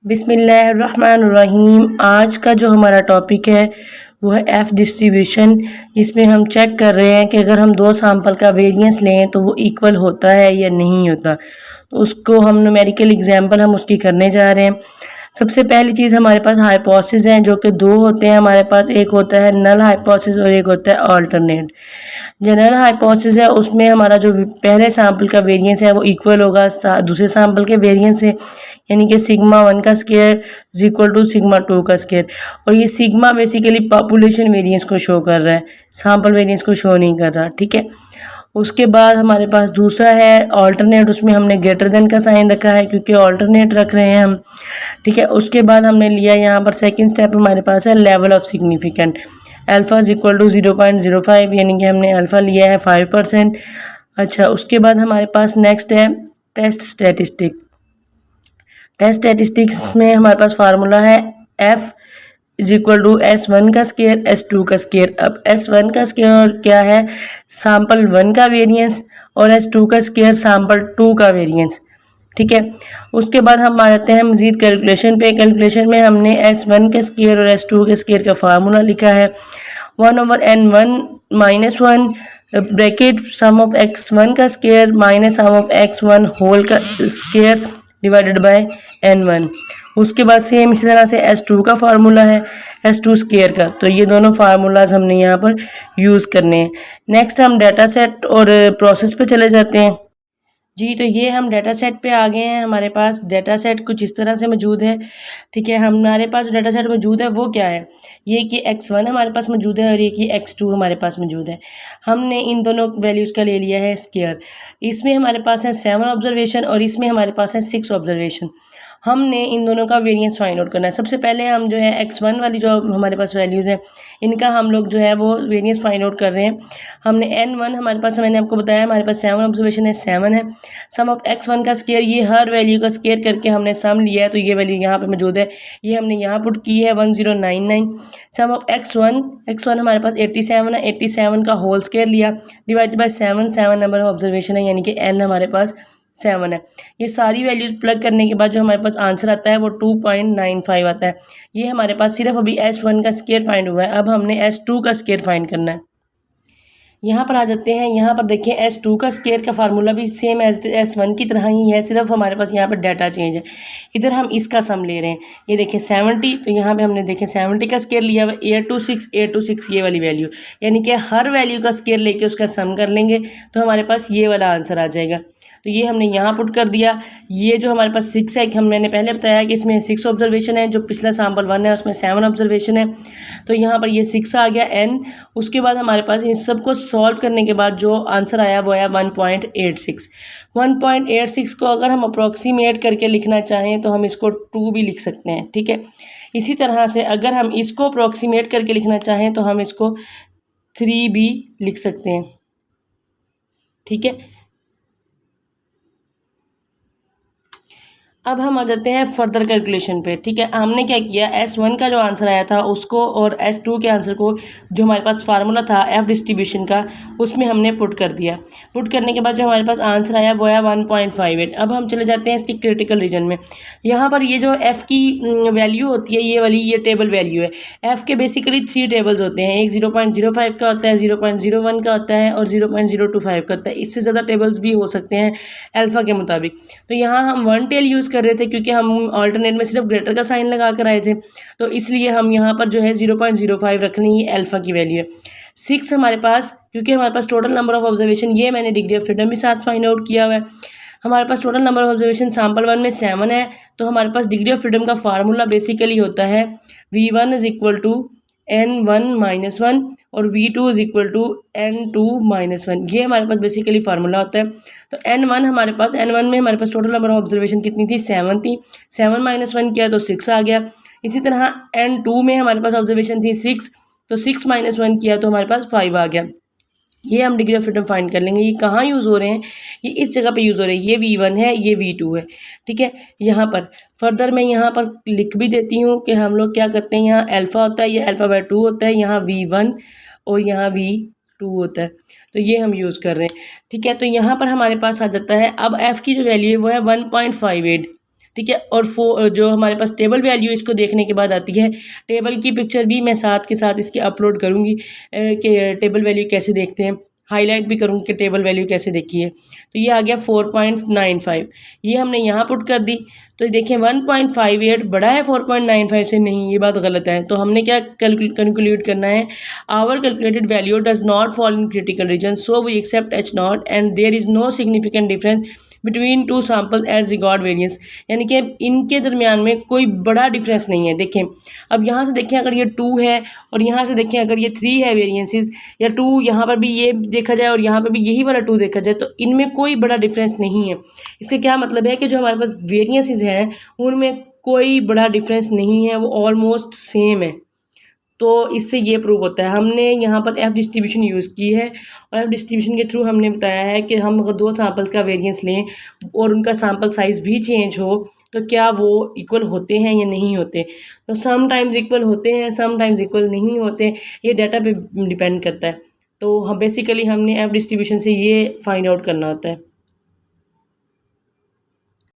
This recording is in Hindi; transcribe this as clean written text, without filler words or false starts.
बिस्मिल्लाहिर्रहमानिर्रहीम। आज का जो हमारा टॉपिक है वो है एफ डिस्ट्रीब्यूशन, जिसमें हम चेक कर रहे हैं कि अगर हम दो सैंपल का वेरिएंस लें तो वो इक्वल होता है या नहीं होता। तो उसको हम न्यूमेरिकल एग्जांपल हम उसकी करने जा रहे हैं। सबसे पहली चीज़ हमारे पास हाइपोथेसिस हैं, जो कि दो होते हैं हमारे पास। एक होता है नल हाइपोथेसिस और एक होता है अल्टरनेट। जो नल हाइपोथेसिस है उसमें हमारा जो पहले सैंपल का वेरिएंस है वो इक्वल होगा दूसरे सैंपल के वेरिएंस से, यानी कि सिग्मा 1 का square is equal to sigma 2 का स्क्वायर। और ये सिग्मा बेसिकली पॉपुलेशन वेरिएंस को शो कर रहा है, सैंपल वेरिएंस को शो नहीं कर रहा। ठीक है। उसके बाद हमारे पास दूसरा है ऑल्टरनेट, उसमें हमने ग्रेटर देन का साइन रखा है क्योंकि ऑल्टरनेट रख रहे हैं हम। ठीक है। उसके बाद हमने लिया यहाँ पर सेकंड स्टेप हमारे पास है level of significant, alpha is equal to 0.05, यानी कि हमने अल्फा लिया है 5%। अच्छा, उसके बाद हमारे पास नेक्स्ट है टेस्ट स्टैटिस्टिक। टेस्ट स्टैटिस्टिक्स में हमारे पास फार्मूला है F is equal to S1 का स्केयर S2 का स्केयर। अब S1 का स्केयर क्या है, सैंपल 1 का वेरिएंस, और S2 का स्केयर सैंपल 2 का वेरिएंस। ठीक है। उसके बाद हम आ जाते हैं मजीद कैलकुलेशन पे। कैलकुलेशन में हमने S1 के स्केयर और S2 के स्केयर का फार्मूला लिखा है 1/n1 -1 bracket some of x1 का square minus sum of x1 whole का स्केयर डिवाइडेड बाय n1। उसके बाद सेम इसी तरह से S2 का फार्मूला है S2 स्केयर का। तो ये दोनों फार्मूलाज हमने यहाँ पर यूज़ करने हैं। नेक्स्ट हम डाटा सेट और प्रोसेस पे चले जाते हैं। जी, तो ये हम डाटा सेट पे आ गए हैं। हमारे पास डाटा सेट कुछ इस तरह से मौजूद है। ठीक है। हमारे पास जो डाटा सेट मौजूद है वो क्या है, ये कि x1 हमारे पास मौजूद है और ये कि x2 हमारे पास मौजूद है। हमने इन दोनों वैल्यूज़ का ले लिया है स्केयर। इसमें हमारे पास है 7 ऑब्जर्वेशन और इसमें हमारे पास है 6 ऑब्जर्वेशन। हमने इन दोनों का वेरिएंस फाइंड आउट करना है। सबसे पहले हम जो है x1 वाली जो हमारे पास वैल्यूज़ हैं इनका हम लोग जो है वो वेरिएंस फाइंड आउट कर रहे हैं। हमने n1 हमारे पास, मैंने आपको बताया हमारे पास 7 ऑब्जर्वेशन है, 7 है। सम ऑफ x1 का स्केयर, ये हर वैल्यू का स्केयर करके हमने सम लिया है, तो ये वैल्यू यहाँ पे मौजूद है, ये हमने यहाँ पुट की है 1099। सम ऑफ x1 हमारे पास 87 है, 87 का होल स्केयर लिया divided by 7 number of observation है, यानी कि n हमारे पास 7 है। ये सारी वैल्यूज प्लग करने के बाद जो हमारे पास आंसर आता है वो 2.95 आता है। ये हमारे पास सिर्फ अभी S1 का स्केयर फाइंड हुआ है। अब हमने S2 का स्केयर फाइंड करना है। यहाँ पर आ जाते हैं। यहाँ पर देखिए S2 का स्केयर का फार्मूला भी सेम एज S1 की तरह ही है, सिर्फ हमारे पास यहाँ पर डाटा चेंज है। इधर हम इसका सम ले रहे हैं। ये देखिए 70, तो यहाँ पे हमने देखे 70 का स्केयर लिया हुआ 826 ये वाली वैल्यू, यानी कि हर वैल्यू का स्केयर लेके उसका सम कर लेंगे तो हमारे पास ये वाला आंसर आ जाएगा। तो ये हमने यहाँ पुट कर दिया। ये जो हमारे पास 6 है, कि मैंने पहले बताया कि इसमें 6 ऑब्जर्वेशन है, जो पिछला सैम्पल 1 है उसमें 7 ऑब्जर्वेशन है, तो यहाँ पर ये 6 आ गया n। उसके बाद हमारे पास इन सबको सॉल्व करने के बाद जो आंसर आया वो आया 1.86। 1.86 को अगर हम अप्रॉक्सीमेट करके लिखना चाहें तो हम इसको 2 भी लिख सकते हैं। ठीक है। इसी तरह से अगर हम इसको अप्रॉक्सीमेट करके लिखना चाहें तो हम इसको 3 भी लिख सकते हैं। ठीक है। अब हम आ जाते हैं फर्दर कैलकुलेशन पे। ठीक है। हमने क्या किया, S1 का जो आंसर आया था उसको और S2 के आंसर को, जो हमारे पास फार्मूला था एफ डिस्ट्रीब्यूशन का, उसमें हमने पुट कर दिया। पुट करने के बाद जो हमारे पास आंसर आया वो आया 1.58। अब हम चले जाते हैं इसकी क्रिटिकल रीजन में। यहाँ पर ये जो F की वैल्यू होती है, ये वाली ये टेबल वैल्यू है। F के बेसिकली 3 टेबल्स होते हैं, एक 0.05 का होता है, 0.01 का होता है और 0.025 का होता है। इससे ज़्यादा टेबल्स भी हो सकते हैं अल्फ़ा के मुताबिक। तो यहाँ हम 1 टेल यूज़ कर रहे थे क्योंकि हम ऑल्टरनेट में सिर्फ ग्रेटर का साइन लगा कर आए थे, तो इसलिए हम यहाँ पर जो है 0.05 रखनी, ये अल्फ़ा की वैल्यू है। 6 हमारे पास, क्योंकि हमारे पास टोटल नंबर ऑफ ऑब्जर्वेशन, ये मैंने डिग्री ऑफ फ्रीडम भी साथ फाइंड आउट किया हुआ है। हमारे पास total number of observation sample 1 में 7 है, तो हमारे पास डिग्री ऑफ फ्रीडम का फार्मूला बेसिकली होता है V1 is equal to n1 -1 और V2 is equal to n2 -1। ये हमारे पास बेसिकली फार्मूला होता है। तो n1 हमारे पास, n1 में हमारे पास टोटल नंबर ऑफ ऑब्जर्वेशन कितनी थी, 7 थी। 7 -1 किया तो 6 आ गया। इसी तरह n2 में हमारे पास ऑब्जर्वेशन थी 6, तो 6 -1 किया तो हमारे पास 5 आ गया। ये हम डिग्री ऑफ फ्रीडम फाइंड कर लेंगे। ये कहाँ यूज़ हो रहे हैं, ये इस जगह पे यूज़ हो रहे हैं। ये V1 है, ये V2 है। ठीक है। यहाँ पर फर्दर मैं यहाँ पर लिख भी देती हूँ कि हम लोग क्या करते हैं, यहाँ अल्फ़ा होता है, ये अल्फ़ा/2 होता है, यहाँ V1 और यहाँ V2 होता है, तो ये हम यूज़ कर रहे हैं। ठीक है। तो यहाँ पर हमारे पास आ जाता है, अब F की जो वैल्यू है वो है 1.58। ठीक है। और जो हमारे पास टेबल वैल्यू इसको देखने के बाद आती है, टेबल की पिक्चर भी मैं साथ के साथ इसके अपलोड करूँगी कि टेबल वैल्यू कैसे देखते हैं, हाईलाइट भी करूँगी कि टेबल वैल्यू कैसे देखी है। तो ये आ गया 4.95, ये हमने यहाँ पुट कर दी। तो देखें 1.58 बड़ा है 4.95 से, नहीं ये बात गलत है। तो हमने क्या कंक्लूड करना है, our calculated value does not fall in critical region so we accept H0 and there is no significant difference between two sample as regard variance, यानी कि इनके दरमियान में कोई बड़ा डिफरेंस नहीं है। देखें अब यहाँ से देखें अगर ये 2 है और यहाँ से देखें अगर ये 3 है वेरिएंसेस, या 2 यहाँ पर भी ये देखा जाए और यहाँ पर भी यही वाला 2 देखा जाए, तो इनमें कोई बड़ा डिफरेंस नहीं है। इसका क्या मतलब है कि जो हमारे पास वेरिएंसेस हैं उनमें कोई बड़ा डिफरेंस नहीं है, वो ऑलमोस्ट सेम है। तो इससे ये प्रूव होता है। हमने यहाँ पर एफ डिस्ट्रीब्यूशन यूज़ की है और एफ डिस्ट्रीब्यूशन के थ्रू हमने बताया है कि हम अगर 2 सैम्पल्स का वेरिएंस लें और उनका सैम्पल साइज़ भी चेंज हो तो क्या वो इक्वल होते हैं या नहीं होते। तो सम टाइम्स इक्वल होते हैं, सम टाइम्स इक्वल नहीं होते, ये डाटा पे डिपेंड करता है। तो हम बेसिकली हमने एफ डिस्ट्रीब्यूशन से ये फाइंड आउट करना होता है।